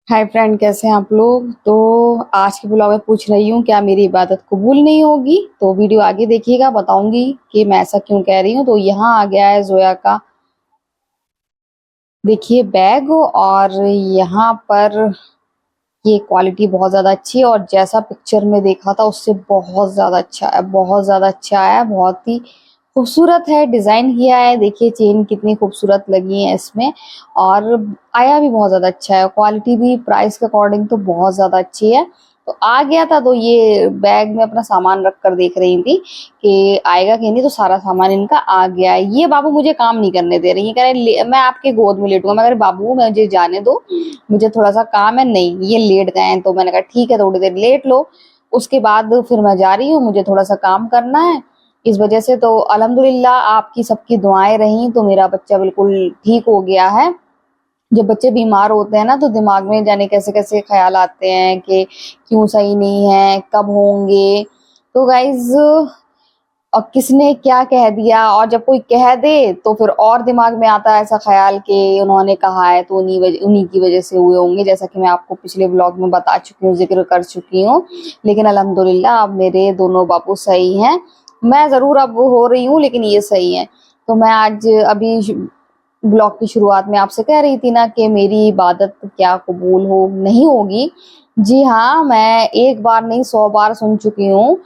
Hi friend, कैसे हैं आप लोग। तो आज के ब्लॉग में पूछ रही हूँ क्या मेरी इबादत कबूल नहीं होगी। तो वीडियो आगे देखिएगा, बताऊंगी कि मैं ऐसा क्यों कह रही हूँ। तो यहाँ आ गया है जोया का, देखिए, बैग। और यहाँ पर ये क्वालिटी बहुत ज़्यादा अच्छी है और जैसा पिक्चर में देखा था उससे बहुत ज़्यादा अच्छा है, बहुत ज़्यादा अच्छा है, बहुत ही खूबसूरत है, डिज़ाइन किया है। देखिए चेन कितनी खूबसूरत लगी है इसमें। और आया भी बहुत ज़्यादा अच्छा है, क्वालिटी भी प्राइस के अकॉर्डिंग तो बहुत ज़्यादा अच्छी है। तो आ गया था, तो ये बैग में अपना सामान रख कर देख रही थी कि आएगा कि नहीं। तो सारा सामान इनका आ गया है। ये बाबू मुझे काम नहीं करने दे रही है, कह रहे मैं आपके गोद में लेटूंगा। मैं कह रही बाबू मुझे जाने दो, मुझे थोड़ा सा काम है। नहीं, ये लेट गए हैं। तो मैंने कहा ठीक है, थोड़ी देर लेट लो, उसके बाद फिर मैं जा रही हूँ, मुझे थोड़ा सा काम करना है। इस वजह से तो अल्हम्दुलिल्लाह आपकी सबकी दुआएं रही तो मेरा बच्चा बिल्कुल ठीक हो गया है। जब बच्चे बीमार होते हैं ना तो दिमाग में जाने कैसे कैसे ख्याल आते हैं कि क्यों सही नहीं है, कब होंगे। तो गाइज, और किसने क्या कह दिया, और जब कोई कह दे तो फिर और दिमाग में आता है ऐसा ख्याल कि उन्होंने कहा है तो उन्हीं की वजह से हुए होंगे, जैसा कि मैं आपको पिछले ब्लॉग में बता चुकी हूँ, जिक्र कर चुकी हूँ। लेकिन अल्हम्दुलिल्लाह अब मेरे दोनों बाबू सही हैं। मैं जरूर अब हो रही हूँ लेकिन ये सही है। तो मैं आज अभी ब्लॉग की शुरुआत में आपसे कह रही थी ना कि मेरी इबादत क्या कबूल हो नहीं होगी। जी हाँ, मैं एक बार नहीं 100 बार सुन चुकी हूँ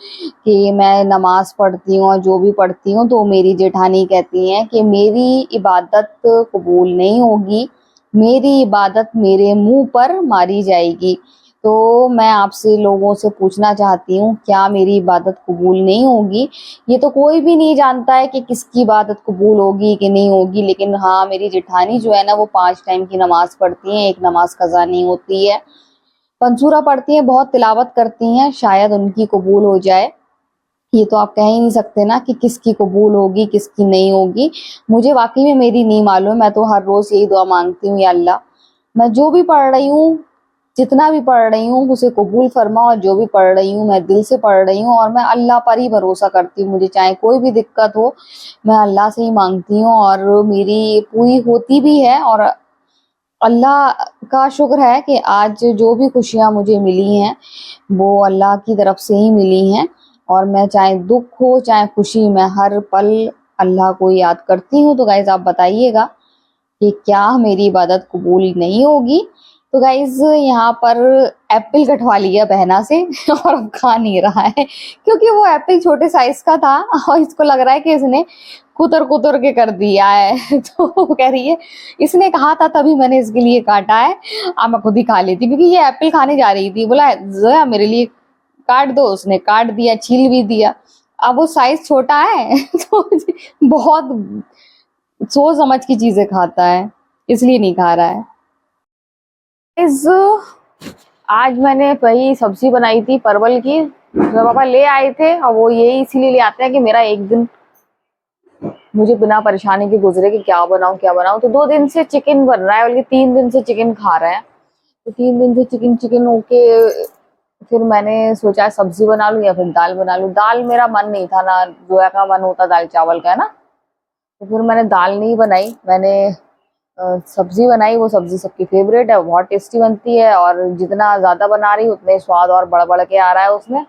कि मैं नमाज पढ़ती हूँ और जो भी पढ़ती हूँ तो मेरी जेठानी कहती हैं कि मेरी इबादत कबूल नहीं होगी, मेरी इबादत मेरे मुंह पर मारी जाएगी। तो मैं आपसे लोगों से पूछना चाहती हूँ क्या मेरी इबादत कबूल नहीं होगी। ये तो कोई भी नहीं जानता है कि किसकी इबादत कबूल होगी कि नहीं होगी, लेकिन हाँ, मेरी जेठानी जो है ना वो 5 टाइम की नमाज पढ़ती हैं, एक नमाज कज़ा नहीं होती है। पंसूरा पढ़ती हैं, बहुत तिलावत करती हैं, शायद उनकी कबूल हो जाए। ये तो आप कह ही नहीं सकते ना कि किसकी कबूल होगी किसकी नहीं होगी। मुझे वाकई में मेरी नहीं मालूम। मैं तो हर रोज यही दुआ मांगती हूँ, या अल्लाह, मैं जो भी पढ़ रही हूँ, जितना भी पढ़ रही हूँ उसे कबूल फरमा। और जो भी पढ़ रही हूँ मैं दिल से पढ़ रही हूँ और मैं अल्लाह पर ही भरोसा करती हूँ। मुझे चाहे कोई भी दिक्कत हो, मैं अल्लाह से ही मांगती हूँ और मेरी पूरी होती भी है। और अल्लाह का शुक्र है कि आज जो भी खुशियाँ मुझे मिली हैं वो अल्लाह की तरफ से ही मिली हैं। और मैं चाहे दुख हो चाहे खुशी, मैं हर पल अल्लाह को याद करती हूँ। तो गाइज आप बताइएगा कि क्या मेरी इबादत कबूल नहीं होगी। तो गाइज यहाँ पर एप्पल कटवा लिया बहना से और अब खा नहीं रहा है क्योंकि वो एप्पल छोटे साइज का था और इसको लग रहा है कि इसने कुतर कुतर के कर दिया है। तो वो कह रही है इसने कहा था तभी मैंने इसके लिए काटा है, अब मैं खुद ही खा लेती, क्योंकि ये एप्पल खाने जा रही थी। बोला जोया मेरे लिए काट दो, उसने काट दिया, छील भी दिया। अब वो साइज छोटा है तो बहुत सोच समझ की चीजें खाता है, इसलिए नहीं खा रहा है। इस आज मैंने वही सब्जी बनाई थी परवल की, जो पापा ले आए थे, और वो यही इसीलिए ले आते हैं कि मेरा एक दिन मुझे बिना परेशानी के गुजरे कि क्या बनाऊं क्या बनाऊं। तो 2 दिन से चिकन बन रहा है, बल्कि 3 दिन से चिकन खा रहे हैं। तो 3 दिन से चिकन चिकन होके फिर मैंने सोचा सब्जी बना लूं या फिर दाल बना लूं। दाल मेरा मन नहीं था ना, जोया का मन होता दाल चावल का है ना। तो फिर मैंने दाल नहीं बनाई, मैंने सब्जी बनाई। वो सब्जी सबकी फेवरेट है, बहुत टेस्टी बनती है और जितना ज्यादा बना रही उतने स्वाद और बढ़ बढ़ के आ रहा है उसमें।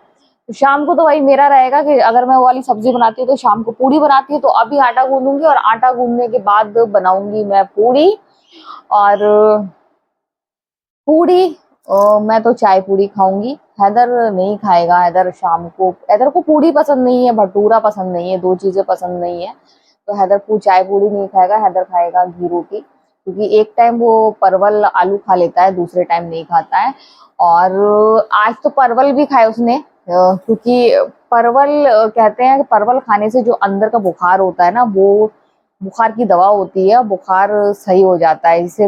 तो शाम को तो वही मेरा रहेगा कि अगर मैं वो वाली सब्जी बनाती हूँ तो शाम को पूड़ी बनाती हूँ। तो अभी आटा गूंदूंगी और आटा गूंदने के बाद बनाऊंगी मैं पूड़ी। और पूड़ी मैं तो चाय पूड़ी खाऊंगी, हैदर नहीं खाएगा। हैदर शाम को, हैदर को पूड़ी पसंद नहीं है, भटूरा पसंद नहीं है, दो चीजें पसंद नहीं है। तो हैदर चाय पूड़ी नहीं खाएगा, हैदर खाएगा घी रोटी, क्योंकि एक टाइम वो परवल आलू खा लेता है, दूसरे टाइम नहीं खाता है। और आज तो परवल भी खाए उसने, क्योंकि परवल कहते हैं कि परवल खाने से जो अंदर का बुखार होता है ना, वो बुखार की दवा होती है, बुखार सही हो जाता है। इसे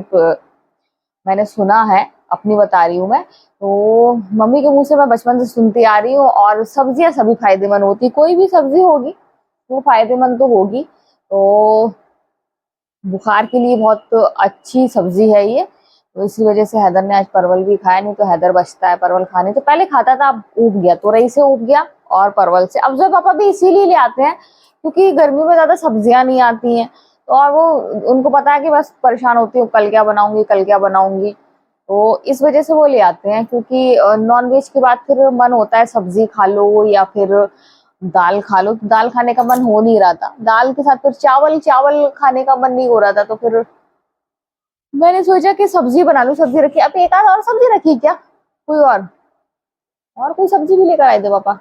मैंने सुना है, अपनी बता रही हूँ मैं। तो मम्मी के मुंह से मैं बचपन से सुनती आ रही हूँ। और सब्जियां सभी फायदेमंद होती, कोई भी सब्जी होगी वो फायदेमंद तो होगी। तो बुखार के लिए बहुत अच्छी सब्जी है ये। तो इसी वजह से हैदर ने आज परवल भी खाया, नहीं तो हैदर बचता है परवल खाने। तो पहले खाता था, अब ऊब गया, तुरई से ऊब गया और परवल से। अब जो पापा भी इसीलिए ले आते हैं क्योंकि गर्मी में ज्यादा सब्जियां नहीं आती हैं। तो और वो उनको पता है कि बस परेशान होती हूँ कल क्या बनाऊंगी कल क्या बनाऊंगी। तो इस वजह से वो ले आते हैं, क्योंकि नॉन वेज के बाद फिर मन होता है सब्जी खा लो या फिर दाल खा लो। तो दाल खाने का मन हो नहीं रहा था, दाल के साथ फिर चावल चावल खाने का मन नहीं हो रहा था, तो फिर मैंने सोचा कि सब्जी बना लूं। सब्जी रखी, अब एक आध और सब्जी रखी क्या, कोई और कोई सब्जी भी लेकर आए थे पापा,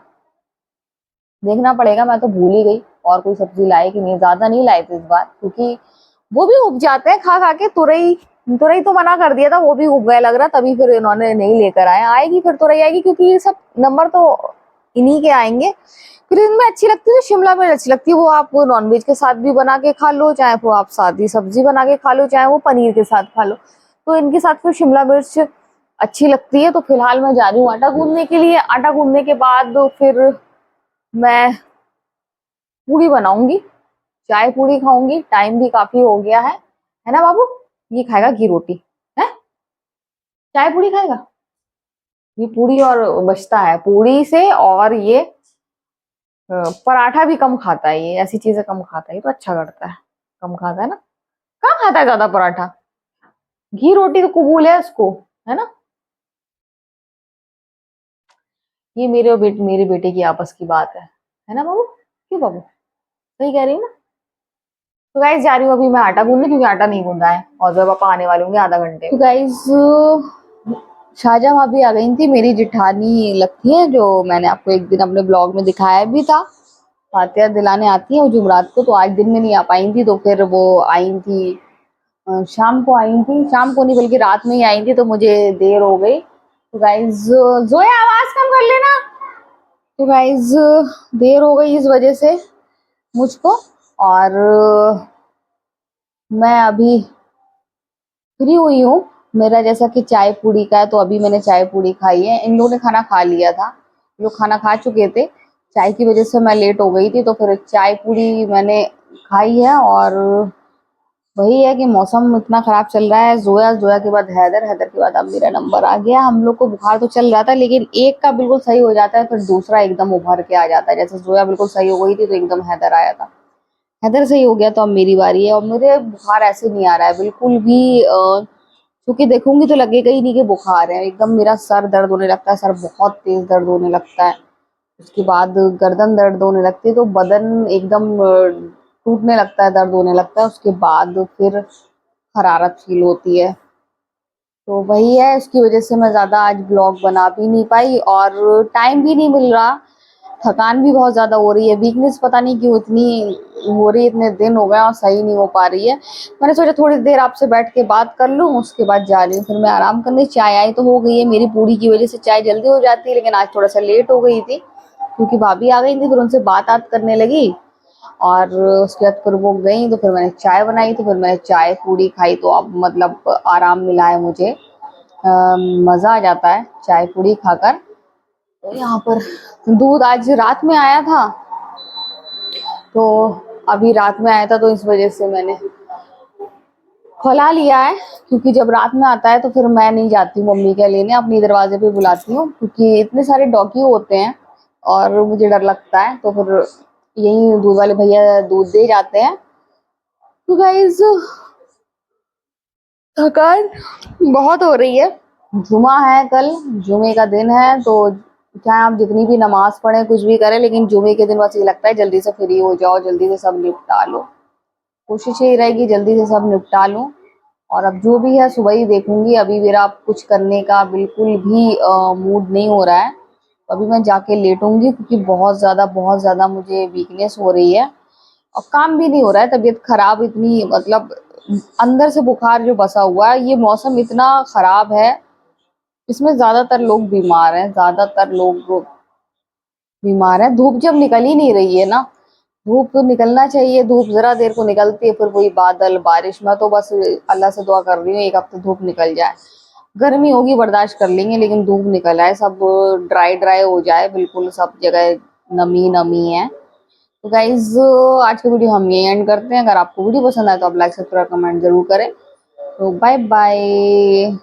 देखना पड़ेगा, मैं तो भूल ही गई। और कोई सब्जी लाए कि नहीं, ज्यादा नहीं लाए थे इस बार, क्योंकि वो भी उग जाते हैं खा खा के। तुरई तुरई तो मना कर दिया था, वो भी उग गया लग रहा, तभी फिर इन्होंने नहीं लेकर आए। आएगी फिर तुरई आएगी, क्योंकि ये सब नंबर तो इन्हीं के आएंगे। फिर इनमें अच्छी लगती है तो शिमला मिर्च अच्छी लगती है, वो आप नॉनवेज के साथ भी बना के खा लो, चाहे वो आप सादी सब्जी बना के खा लो, चाहे वो पनीर के साथ खा लो, तो इनके साथ फिर शिमला मिर्च अच्छी लगती है। तो फिलहाल मैं जा रही हूँ आटा गूंदने के लिए। आटा गूंदने के बाद फिर मैं पूड़ी बनाऊंगी, चाय पूड़ी खाऊंगी, टाइम भी काफी हो गया है ना बाबू। ये खाएगा घी रोटी, है चाय पूड़ी खाएगा। ये पूड़ी और बचता है, पूड़ी से और ये पराठा भी कम खाता है, ये ऐसी चीजें कम खाता है, ये तो अच्छा करता है, कम खाता है ना। कहाँ खाता है ज्यादा पराठा, घी रोटी तो कबूल है उसको, है ना। ये मेरे बेटे की आपस की बात है ना बाबू, क्यों बाबू, सही कह रही हूँ ना। तो गाइस जा रही हूँ अभी मैं आटा गूंदने, क्योंकि आटा नहीं गूंदा है, और जब पापा आने वाले होंगे आधा घंटे। तो गाइस शाहजहां भाभी आ गई थी, मेरी जिठानी लगती है, जो मैंने आपको एक दिन अपने ब्लॉग में दिखाया भी था। फातिहा दिलाने आती है वो जुमरात को, तो आज दिन में नहीं आ पाई थी, तो फिर वो आई थी शाम को आई थी, शाम को नहीं बल्कि रात में ही आई थी, तो मुझे देर हो गई। तो गाइज जोया आवाज कम कर लेना। तो गाइज देर हो गई इस वजह से मुझको, और मैं अभी फ्री हुई हूँ। मेरा जैसा कि चाय पूड़ी का है, तो अभी मैंने चाय पूड़ी खाई है। इन लोगों ने खाना खा लिया था, लोग खाना खा चुके थे, चाय की वजह से मैं लेट हो गई थी, तो फिर चाय पूड़ी मैंने खाई है। और वही है कि मौसम इतना खराब चल रहा है। जोया, जोया के बाद हैदर, हैदर के बाद अब मेरा नंबर आ गया। हम लोग को बुखार तो चल रहा था, लेकिन एक का बिल्कुल सही हो जाता है, फिर दूसरा एकदम उभर के आ जाता है। जैसे जोया बिल्कुल सही हो गई थी, तो एकदम हैदर आया था, हैदर सही हो गया, तो अब मेरी बारी है। और मेरे बुखार ऐसे नहीं आ रहा है बिल्कुल भी, क्योंकि देखूंगी तो लगेगा ही नहीं कि बुखार है। एकदम मेरा सर दर्द होने लगता है, सर बहुत तेज दर्द होने लगता है, उसके बाद गर्दन दर्द होने लगती है, तो बदन एकदम टूटने लगता है, दर्द होने लगता है, उसके बाद फिर हरारत फील होती है। तो वही है, इसकी वजह से मैं ज्यादा आज ब्लॉग बना भी नहीं पाई, और टाइम भी नहीं मिल रहा। थकान भी बहुत ज्यादा हो रही है, वीकनेस पता नहीं क्यों इतनी हो रही है, इतने दिन हो गए और सही नहीं हो पा रही है। मैंने सोचा थोड़ी देर आपसे बैठ के बात कर लूं, उसके बाद जा रही हूँ फिर मैं आराम करने। चाय आई तो हो गई है, मेरी पूरी की वजह से चाय जल्दी हो जाती है, लेकिन आज थोड़ा सा लेट हो गई थी, क्योंकि भाभी आ गई थी, फिर उनसे बात करने लगी। और उसके बाद फिर वो गई, तो फिर मैंने चाय बनाई, तो फिर मैंने चाय पूड़ी खाई, तो अब मतलब आराम मिला है मुझे। मजा आ जाता है चाय पूड़ी खाकर। तो यहाँ पर दूध आज रात में आया था, तो अभी रात में आया था, तो इस वजह से मैंने खोला लिया है। क्योंकि जब रात में आता है तो फिर मैं नहीं जाती हूँ मम्मी के लेने, अपनी दरवाजे पे बुलाती हूँ, क्योंकि इतने सारे डॉगी होते हैं और मुझे डर लगता है, तो फिर यही दूध वाले भैया दूध दे जाते हैं। तो गाइज थकान बहुत हो रही है, जुमा है कल, जुमे का दिन है, तो चाहे आप जितनी भी नमाज पढ़े कुछ भी करें, लेकिन जुमे के दिन बस ये लगता है जल्दी से फ्री हो जाओ, जल्दी से सब निपटा लो। कोशिश यही रहेगी जल्दी से सब निपटा लूं। और अब जो भी है सुबह ही देखूंगी, अभी मेरा कुछ करने का बिल्कुल भी मूड नहीं हो रहा है, तो अभी मैं जाके लेटूंगी, क्योंकि बहुत ज्यादा मुझे वीकनेस हो रही है, और काम भी नहीं हो रहा है, तबीयत खराब इतनी, मतलब अंदर से बुखार जो बसा हुआ है। ये मौसम इतना खराब है, इसमें ज्यादातर लोग बीमार हैं, ज्यादातर लोग बीमार हैं। धूप जब निकल ही नहीं रही है ना, धूप तो निकलना चाहिए, धूप जरा देर को निकलती है, फिर वही बादल बारिश। में तो बस अल्लाह से दुआ कर रही हूँ एक हफ्ते धूप निकल जाए। गर्मी होगी बर्दाश्त कर लेंगे, लेकिन धूप निकल आए, सब ड्राई ड्राई हो जाए, बिल्कुल सब जगह नमी नमी है। तो गाइज आज की वीडियो हम ये एंड करते हैं। अगर आपको वीडियो पसंद आए तो आप लाइक सब्सक्राइब कमेंट जरूर करें। तो बाय बाय।